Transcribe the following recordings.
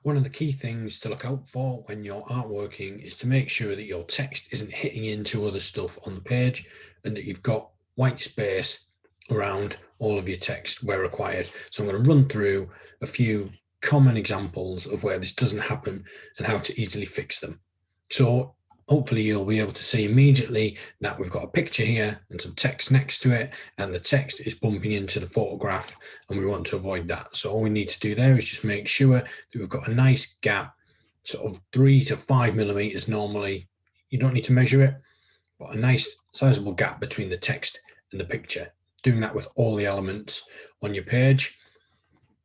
One of the key things to look out for when you're artworking is to make sure that your text isn't hitting into other stuff on the page and that you've got white space around all of your text where required. So I'm going to run through a few common examples of where this doesn't happen and how to easily fix them. So hopefully you'll be able to see immediately that we've got a picture here and some text next to it, and the text is bumping into the photograph, and we want to avoid that. So all we need to do there is just make sure that we've got a nice gap, sort of 3 to 5 millimeters normally. You don't need to measure it, but a nice sizable gap between the text and the picture. Doing that with all the elements on your page.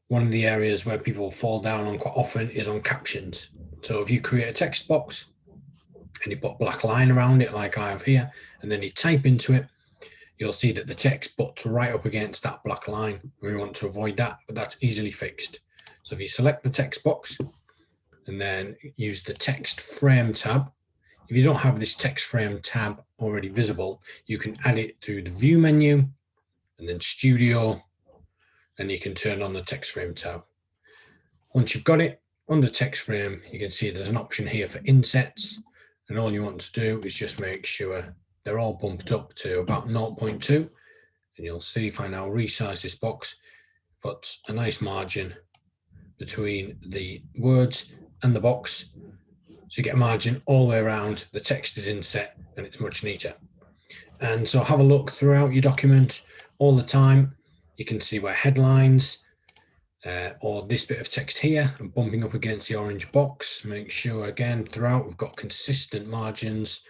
One of the areas where people fall down on quite often is on captions. So if you create a text box and you put a black line around it like I have here, and then you type into it, you'll see that the text butts right up against that black line. We want to avoid that, but that's easily fixed. So if you select the text box and then use the text frame tab, if you don't have this text frame tab already visible, you can add it through the view menu and then studio, and you can turn on the text frame tab. Once you've got it under text frame, you can see there's an option here for insets. And all you want to do is just make sure they're all bumped up to about 0.2. And you'll see if I now resize this box, put a nice margin between the words and the box. So you get a margin all the way around, the text is inset, and it's much neater. And so have a look throughout your document all the time. You can see where headlines, or this bit of text here and bumping up against the orange box. Make sure again throughout we've got consistent margins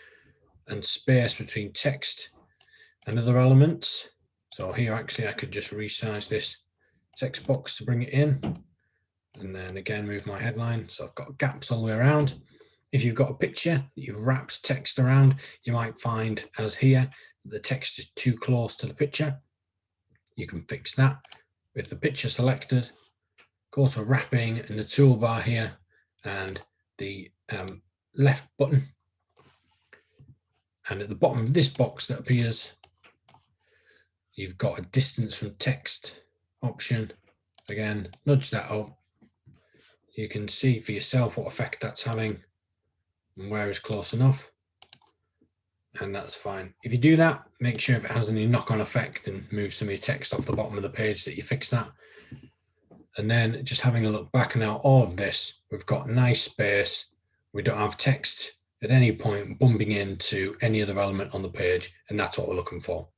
and space between text and other elements. So here actually I could just resize this text box to bring it in, and then again move my headline. So I've got gaps all the way around. If you've got a picture that you've wrapped text around, you might find, as here, the text is too close to the picture. You can fix that with the picture selected, go to wrapping in the toolbar here, and the left button. And at the bottom of this box that appears, you've got a distance from text option. Again, nudge that up. You can see for yourself what effect that's having and where is close enough. And that's fine. If you do that, make sure if it has any knock-on effect and move some of your text off the bottom of the page that you fix that. And then just having a look back now, all of this, we've got nice space. We don't have text at any point bumping into any other element on the page, and that's what we're looking for.